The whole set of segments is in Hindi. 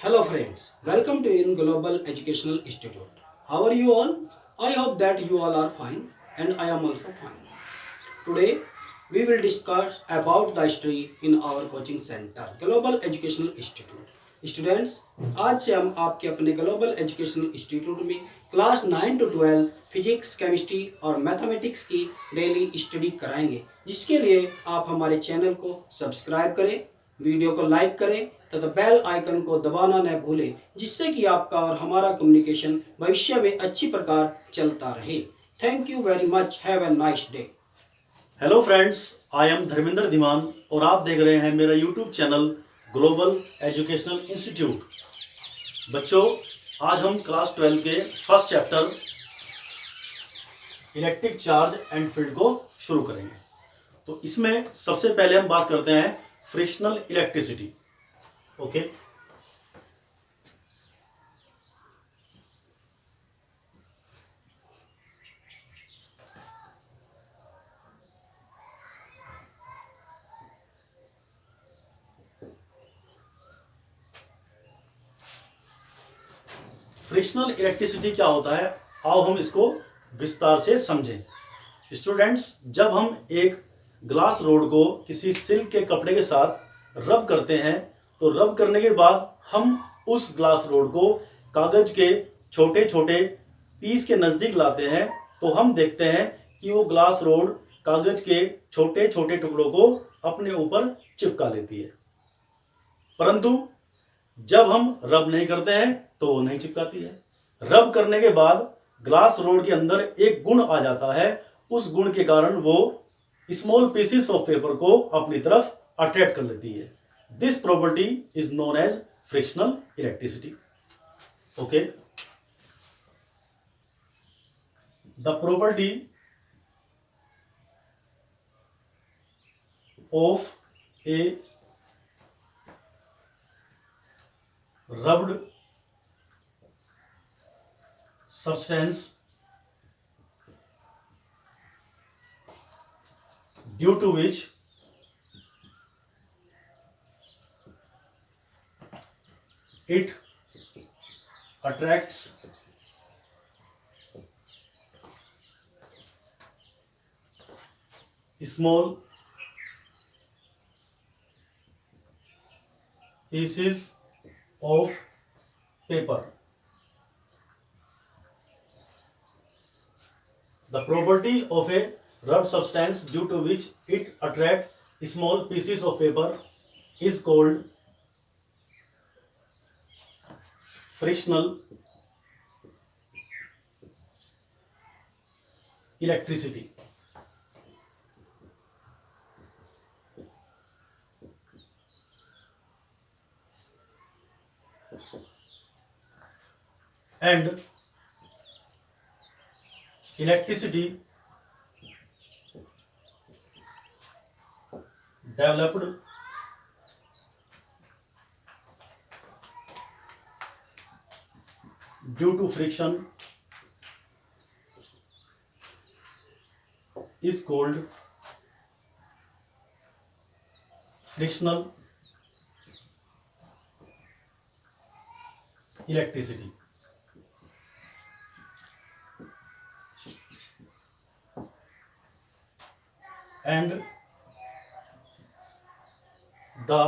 Hello friends, welcome to In Global Educational Institute. How are you all? I hope that you all are fine and I am also fine. Today we will discuss about the history in our coaching center Global Educational Institute. Students, आज से हम आपके अपने ग्लोबल एजुकेशनल इंस्टीट्यूट में क्लास 9 to 12 फिजिक्स, केमिस्ट्री और मैथमेटिक्स की डेली स्टडी कराएंगे, जिसके लिए आप हमारे चैनल को सब्सक्राइब करें, वीडियो को लाइक करें तथा बेल आइकन को दबाना न भूलें, जिससे कि आपका और हमारा कम्युनिकेशन भविष्य में अच्छी प्रकार चलता रहे। Thank you very much. Have a nice day. Hello friends, I am Dharmendra Dhiman और आप देख रहे हैं मेरा YouTube channel global educational institute. बच्चों, आज हम क्लास 12 के first chapter electric charge and field को शुरू करेंगे। तो इसमें सबसे पहले हम बात करते हैं frictional electricity. Okay, frictional electricity क्या होता है, आओ हम इसको विस्तार से समझें। स्टूडेंट्स, जब हम एक ग्लास रोड को किसी सिल्क के कपड़े के साथ रब करते हैं तो रब करने के बाद हम उस ग्लास रोड को कागज के छोटे छोटे पीस के नज़दीक लाते हैं तो हम देखते हैं कि वो ग्लास रोड कागज के छोटे छोटे टुकड़ों को अपने ऊपर चिपका लेती है, परंतु जब हम रब नहीं करते हैं तो वो नहीं चिपकाती है। रब करने के बाद ग्लास रोड के अंदर एक गुण आ जाता है, उस गुण के कारण वो स्मॉल पीसेस ऑफ पेपर को अपनी तरफ अट्रैक्ट कर लेती है। This property is known as frictional electricity. Okay, the property of a rubbed substance due to which it attracts small pieces of paper. The property of a rubbed substance due to which it attracts small pieces of paper is called frictional electricity. And electricity developed due to friction is called frictional electricity. And the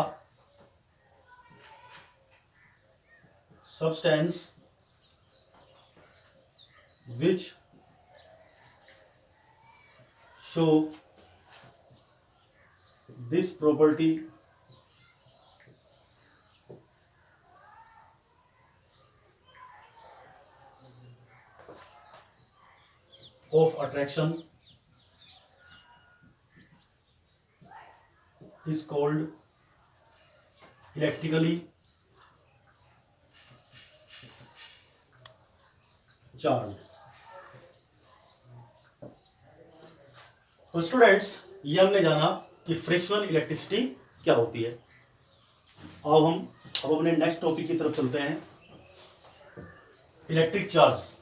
substance which show this property of attraction is called electrically charged. तो स्टूडेंट्स, ये हमने जाना कि फ्रिक्शनल इलेक्ट्रिसिटी क्या होती है। अब हम अपने नेक्स्ट टॉपिक की तरफ चलते हैं, electric charge.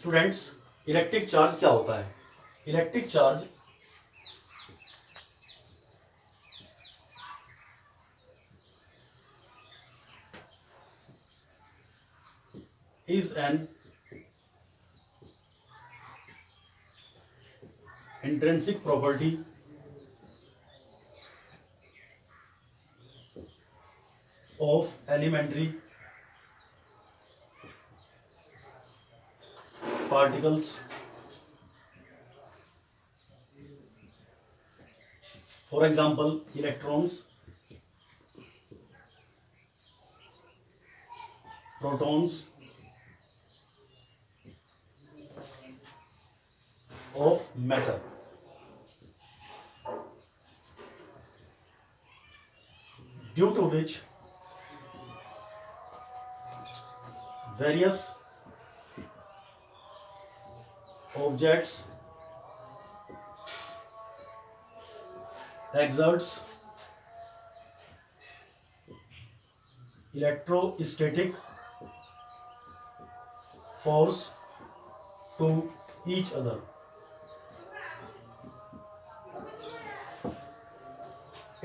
Students, electric charge क्या होता है? Electric charge is an intrinsic property of elementary particles. For example, electrons, protons of matter. Due to which various objects exerts electrostatic force to each other.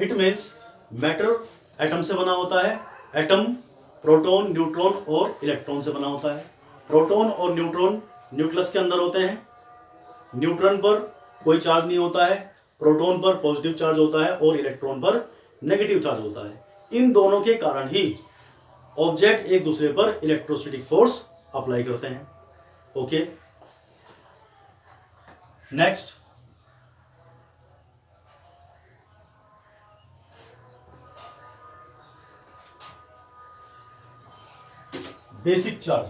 It means matter atom से बना होता है। एटम प्रोटॉन, न्यूट्रॉन और इलेक्ट्रॉन से बना होता है। प्रोटॉन और न्यूट्रॉन न्यूक्लियस के अंदर होते हैं। न्यूट्रॉन पर कोई चार्ज नहीं होता है, प्रोटॉन पर पॉजिटिव चार्ज होता है और इलेक्ट्रॉन पर नेगेटिव चार्ज होता है। इन दोनों के कारण ही ऑब्जेक्ट एक दूसरे पर इलेक्ट्रोस्टैटिक फोर्स अप्लाई करते हैं। Okay, next, basic charge.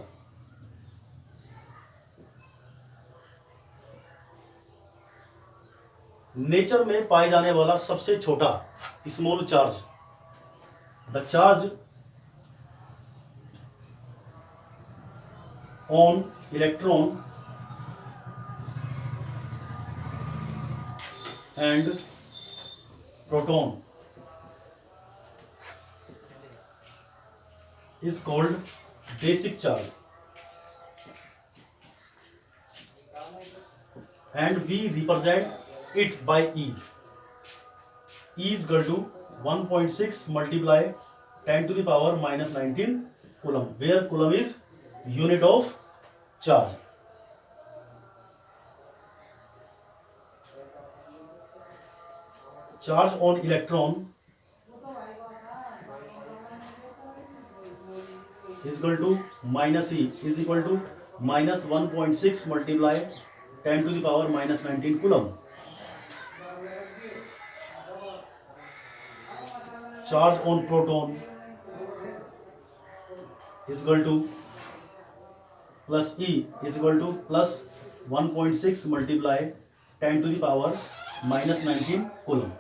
Nature में पाए जाने वाला सबसे छोटा small charge, the charge on electron and proton is called basic charge, and we represent it by E. E is equal to 1.6 multiply 10 to the power minus 19 coulomb, where coulomb is unit of charge. Charge on electron is equal to minus E is equal to minus 1.6 multiply 10 to the power minus 19 coulomb. Charge on proton is equal to plus E is equal to plus 1.6 multiply 10 to the power minus 19 coulomb.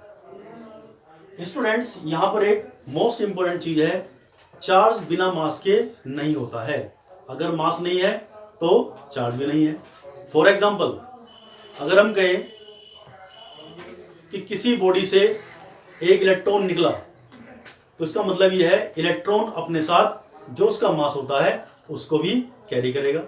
Students, यहां पर एक मोस्ट इंपोर्टेंट चीज है, चार्ज बिना मास के नहीं होता है। अगर मास नहीं है तो चार्ज भी नहीं है। फॉर एग्जाम्पल, अगर हम कहें कि किसी बॉडी से एक इलेक्ट्रॉन निकला, तो इसका मतलब यह है इलेक्ट्रॉन अपने साथ जो उसका मास होता है उसको भी कैरी करेगा।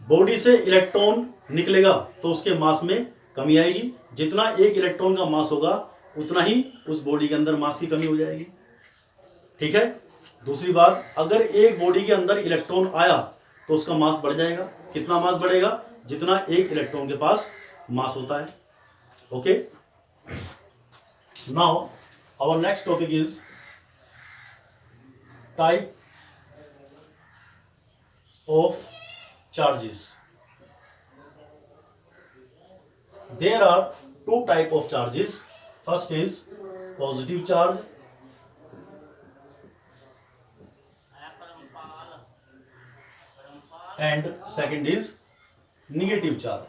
बॉडी से इलेक्ट्रॉन निकलेगा तो उसके मास में कमी आएगी। जितना एक इलेक्ट्रॉन का मास होगा उतना ही उस बॉडी के अंदर मास की कमी हो जाएगी। ठीक है। दूसरी बात, अगर एक बॉडी के अंदर इलेक्ट्रॉन आया तो उसका मास बढ़ जाएगा। कितना मास बढ़ेगा? जितना एक इलेक्ट्रॉन के पास मास होता है। Okay, now our next topic is type of charges. There are two type of charges. First is positive charge and second is negative charge.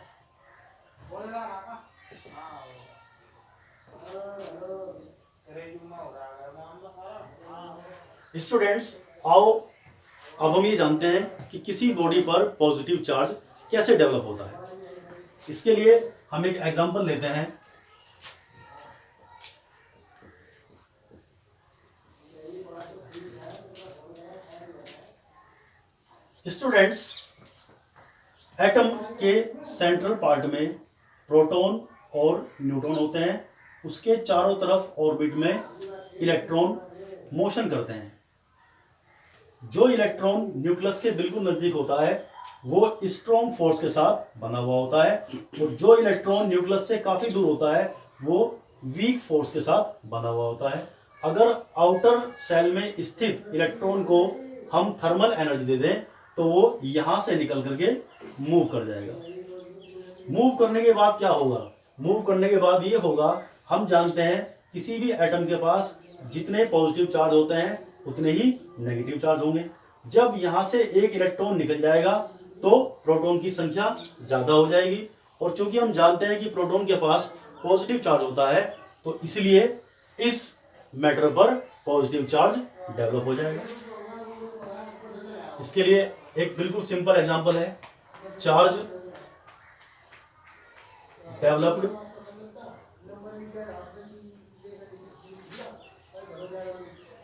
Students, आओ अब हम ये जानते हैं कि किसी बॉडी पर पॉजिटिव चार्ज कैसे डेवलप होता है। इसके लिए हम एक एग्जांपल लेते हैं। स्टूडेंट्स, एटम के सेंट्रल पार्ट में प्रोटॉन और न्यूट्रॉन होते हैं, उसके चारों तरफ ऑर्बिट में इलेक्ट्रॉन मोशन करते हैं। जो इलेक्ट्रॉन न्यूक्लियस के बिल्कुल नजदीक होता है वो स्ट्रॉन्ग फोर्स के साथ बना हुआ होता है, और जो इलेक्ट्रॉन न्यूक्लियस से काफी दूर होता है वो वीक फोर्स के साथ बना हुआ होता है। अगर आउटर सेल में स्थित इलेक्ट्रॉन को हम थर्मल एनर्जी दे दें तो वो यहां से निकल करके मूव कर जाएगा। मूव करने के बाद क्या होगा? मूव करने के बाद ये होगा, हम जानते हैं किसी भी एटम के पास जितने पॉजिटिव चार्ज होते हैं उतने ही नेगेटिव चार्ज होंगे। जब यहां से एक इलेक्ट्रॉन निकल जाएगा तो प्रोटॉन की संख्या ज्यादा हो जाएगी, और चूंकि हम जानते हैं कि प्रोटॉन के पास पॉजिटिव चार्ज होता है तो इसलिए इस मैटर पर पॉजिटिव चार्ज डेवलप हो जाएगा। इसके लिए एक बिल्कुल सिंपल एग्जांपल है, charge developed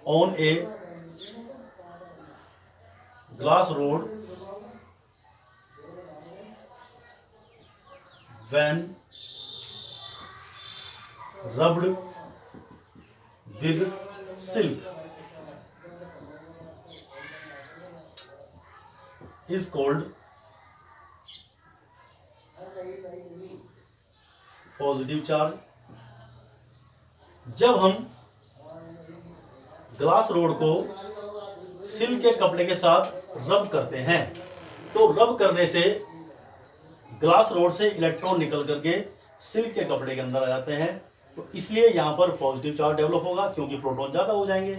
on a glass rod when rubbed with silk is called positive charge. जब हम ग्लास रोड को सिल्क के कपड़े के साथ रब करते हैं तो रब करने से ग्लास रोड से इलेक्ट्रॉन निकल करके सिल्क के कपड़े के अंदर आ जाते हैं, तो इसलिए यहां पर पॉजिटिव चार्ज डेवलप होगा क्योंकि प्रोटॉन ज्यादा हो जाएंगे।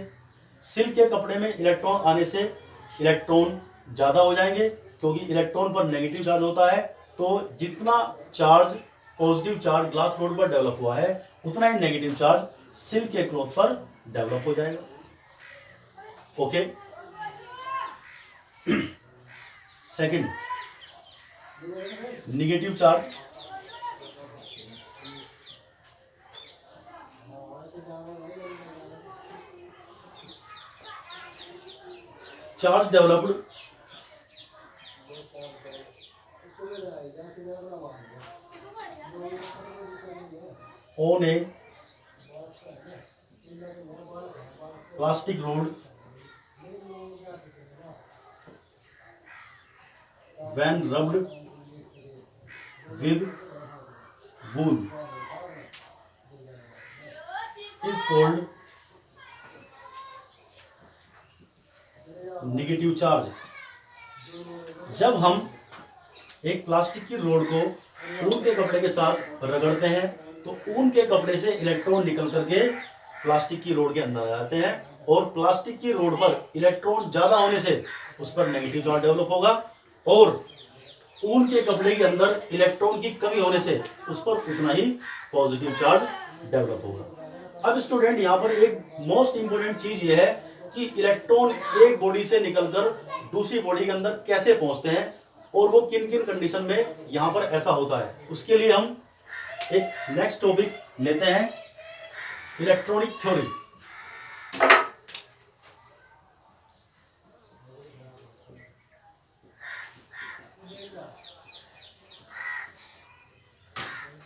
सिल्क के कपड़े में इलेक्ट्रॉन आने से इलेक्ट्रॉन ज्यादा हो जाएंगे क्योंकि इलेक्ट्रॉन पर नेगेटिव चार्ज होता है, तो जितना charge positive charge glass rod पर डेवलप हुआ है उतना ही नेगेटिव चार्ज सिल्क के क्लॉथ पर डेवलप हो जाएगा। Okay, second, negative charge. Charge developed on a plastic rod when rubbed with wool is called negative charge. जब हम एक प्लास्टिक की रोड को ऊन के कपड़े के साथ रगड़ते हैं तो ऊन के कपड़े से इलेक्ट्रॉन निकल करके प्लास्टिक की रोड के अंदर आ जाते हैं, और प्लास्टिक की रोड पर इलेक्ट्रॉन ज्यादा होने से उस पर नेगेटिव चार्ज डेवलप होगा, और ऊन के कपड़े के अंदर इलेक्ट्रॉन की कमी होने से उस पर उतना ही पॉजिटिव चार्ज डेवलप होगा। अब स्टूडेंट यहाँ पर एक मोस्ट इंपोर्टेंट चीज ये है कि इलेक्ट्रॉन एक बॉडी से निकलकर दूसरी बॉडी के अंदर कैसे पहुंचते हैं और वो किन किन कंडीशन में यहां पर ऐसा होता है, उसके लिए हम एक नेक्स्ट टॉपिक लेते हैं, इलेक्ट्रॉनिक थ्योरी।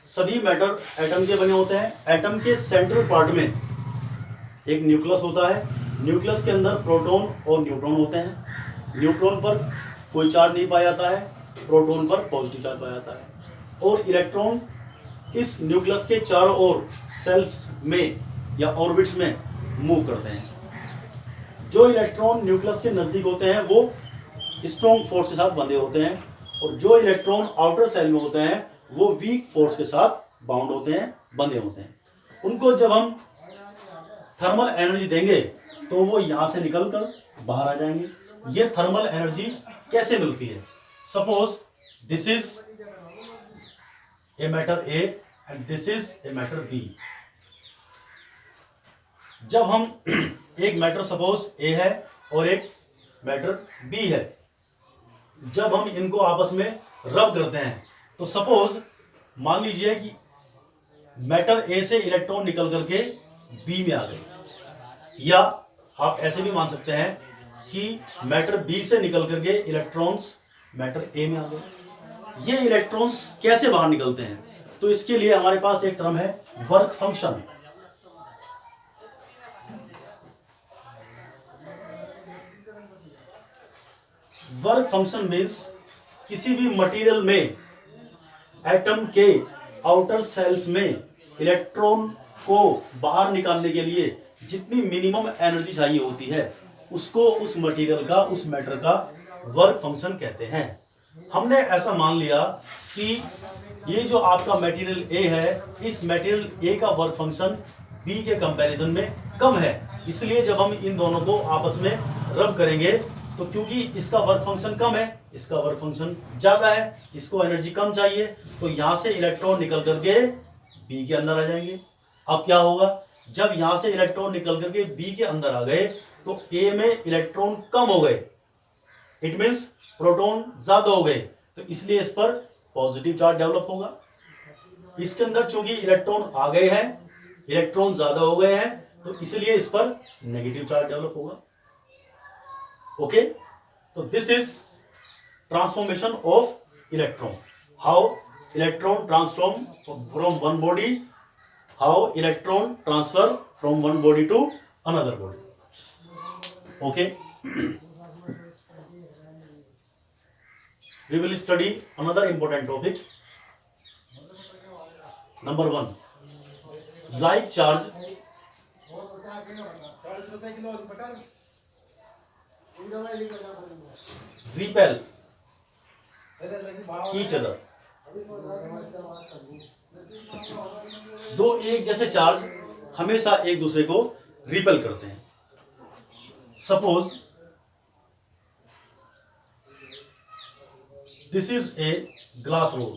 सभी मैटर एटम के बने होते हैं। एटम के सेंट्रल पार्ट में एक न्यूक्लियस होता है, न्यूक्लियस के अंदर प्रोटॉन और न्यूट्रॉन होते हैं। न्यूट्रॉन पर कोई चार्ज नहीं पाया जाता है, प्रोटॉन पर पॉजिटिव चार्ज पाया जाता है, और इलेक्ट्रॉन इस न्यूक्लियस के चारों ओर सेल्स में या ऑर्बिट्स में मूव करते हैं। जो इलेक्ट्रॉन न्यूक्लियस के नज़दीक होते हैं वो स्ट्रॉन्ग फोर्स के साथ बंधे होते हैं, और जो इलेक्ट्रॉन आउटर सेल में होते हैं वो वीक फोर्स के साथ बाउंड होते हैं, बंधे होते हैं। उनको जब हम थर्मल एनर्जी देंगे तो वो यहाँ से निकल कर बाहर आ जाएंगे। ये थर्मल एनर्जी कैसे मिलती है? Suppose this is a matter A and this is a matter B. जब हम एक मैटर सपोज ए है और एक मैटर बी है, जब हम इनको आपस में रब करते हैं तो सपोज मान लीजिए कि मैटर ए से इलेक्ट्रॉन निकल करके बी में आ गए, या आप ऐसे भी मान सकते हैं कि मैटर बी से निकल करके इलेक्ट्रॉन्स मैटर ए में आ गए। ये इलेक्ट्रॉन्स कैसे बाहर निकलते हैं, तो इसके लिए हमारे पास एक टर्म है work function. Work function means किसी भी मटेरियल में एटम के आउटर सेल्स में इलेक्ट्रॉन को बाहर निकालने के लिए जितनी मिनिमम एनर्जी चाहिए होती है उसको उस मटेरियल का, उस मैटर का वर्क फंक्शन कहते हैं। हमने ऐसा मान लिया कि ये जो आपका मटेरियल ए है, इस मटेरियल ए का वर्क फंक्शन बी के कंपैरिजन में कम है, इसलिए जब हम इन दोनों को आपस में रब करेंगे तो क्योंकि इसका वर्क फंक्शन कम है, इसका वर्क फंक्शन ज्यादा है, इसको एनर्जी कम चाहिए, तो यहां से इलेक्ट्रॉन निकल करके बी के अंदर आ जाएंगे। अब क्या होगा, जब यहां से इलेक्ट्रॉन निकल करके बी के अंदर आ गए तो ए में इलेक्ट्रॉन कम हो गए, इट मीन्स प्रोटॉन ज्यादा हो गए, तो इसलिए इस पर पॉजिटिव चार्ज डेवलप होगा। इसके अंदर चूंकि इलेक्ट्रॉन आ गए हैं, इलेक्ट्रॉन ज्यादा हो गए हैं, तो इसलिए इस पर नेगेटिव चार्ज डेवलप होगा। ओके, तो this is transformation of electron, how electron transform from one body, how electron transfer from one body to another body. Okay, we will study another important topic. Number 1, like charge repel each other. दो एक जैसे चार्ज हमेशा एक दूसरे को रिपेल करते हैं। Suppose this is a glass rod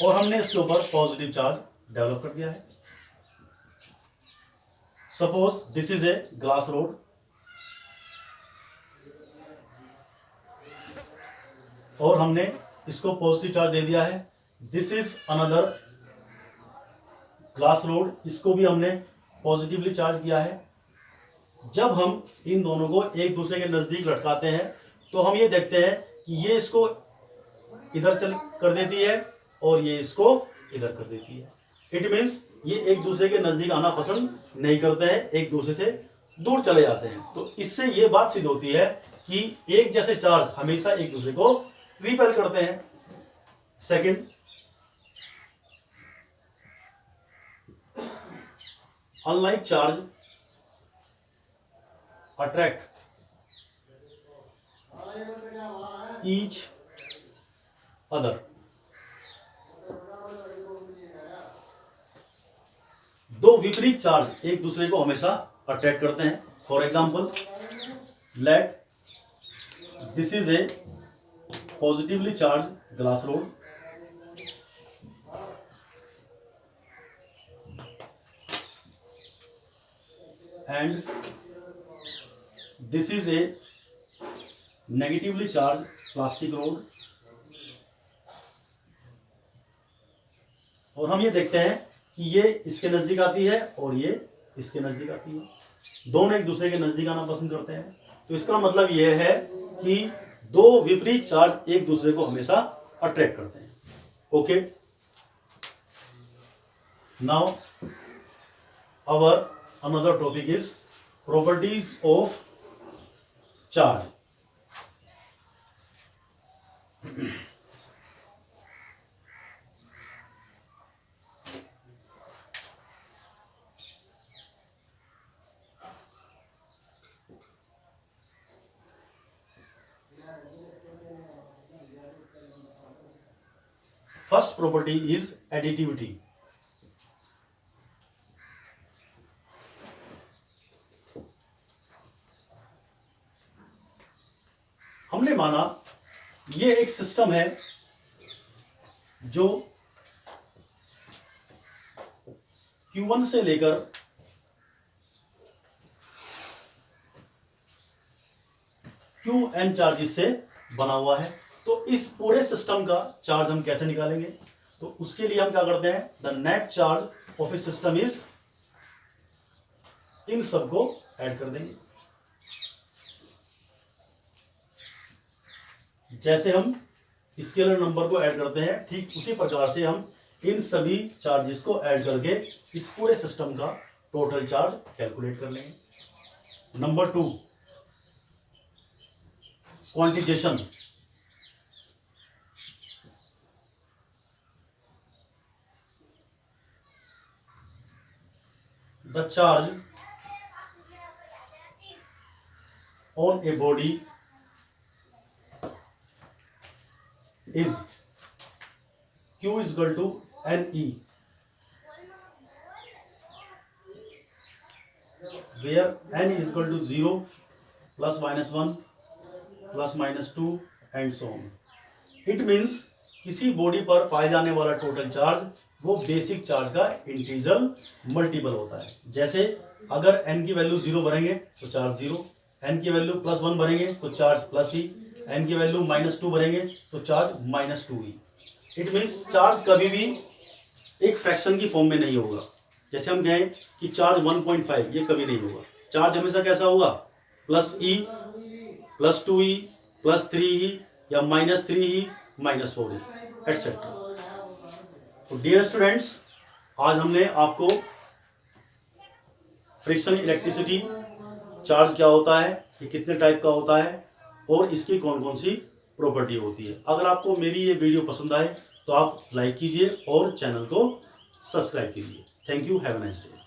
और हमने इसके ऊपर पॉजिटिव चार्ज डेवलप कर दिया है। Suppose this is a glass rod और हमने इसको पॉजिटिव चार्ज दे दिया है। This is another glass rod, इसको भी हमने पॉजिटिवली चार्ज किया है। जब हम इन दोनों को एक दूसरे के नजदीक लटकाते हैं तो हम ये देखते हैं कि ये इसको इधर चल कर देती है और ये इसको इधर कर देती है। इट मीन्स ये एक दूसरे के नजदीक आना पसंद नहीं करते हैं, एक दूसरे से दूर चले जाते हैं। तो इससे ये बात सिद्ध होती है कि एक जैसे चार्ज हमेशा एक दूसरे को रिपेल करते हैं। Second, unlike charge attract each other. दो विपरीत चार्ज एक दूसरे को हमेशा अट्रैक्ट करते हैं। For example, let this is A positively charge glass rod and this is a negatively charged plastic rod। और हम ये देखते हैं कि ये इसके नजदीक आती है और ये इसके नजदीक आती है, दोनों एक दूसरे के नजदीक आना पसंद करते हैं। तो इसका मतलब ये है कि दो विपरीत चार्ज एक दूसरे को हमेशा अट्रैक्ट करते हैं। Okay, now our another topic is properties of charge। First property is additivity। हमने माना ये एक सिस्टम है जो Q1 से लेकर Qn चार्जेस से बना हुआ है। तो इस पूरे सिस्टम का चार्ज हम कैसे निकालेंगे, तो उसके लिए हम क्या करते हैं, the net charge of a system is, इन सबको ऐड कर देंगे। जैसे हम स्केलर नंबर को ऐड करते हैं, ठीक उसी प्रकार से हम इन सभी चार्जेस को ऐड करके इस पूरे सिस्टम का टोटल चार्ज कैलकुलेट कर लेंगे। Number 2, quantisation. The charge on a body is Q is equal to NE, where N is equal to 0, plus minus 1, plus minus 2 and so on. It means किसी बॉडी पर पाए जाने वाला टोटल चार्ज वो बेसिक चार्ज का इंटीजर मल्टीपल होता है। जैसे अगर n की वैल्यू 0 भरेंगे तो चार्ज 0, n की वैल्यू +1 भरेंगे तो चार्ज +E, n की वैल्यू -2 भरेंगे तो charge -2E। It means charge कभी भी एक फ्रैक्शन की फॉर्म में नहीं होगा। जैसे हम कहें कि चार्ज 1.5, ये कभी नहीं होगा। चार्ज हमेशा कैसा होगा? +E, +2E, +3E या -3E, -4E एटसेट्रा। तो डियर स्टूडेंट्स, आज हमने आपको फ्रिक्शन इलेक्ट्रिसिटी चार्ज क्या होता है, ये कितने टाइप का होता है और इसकी कौन कौन सी प्रॉपर्टी होती है। अगर आपको मेरी ये वीडियो पसंद आए तो आप लाइक कीजिए और चैनल को सब्सक्राइब कीजिए। Thank you, have a nice day.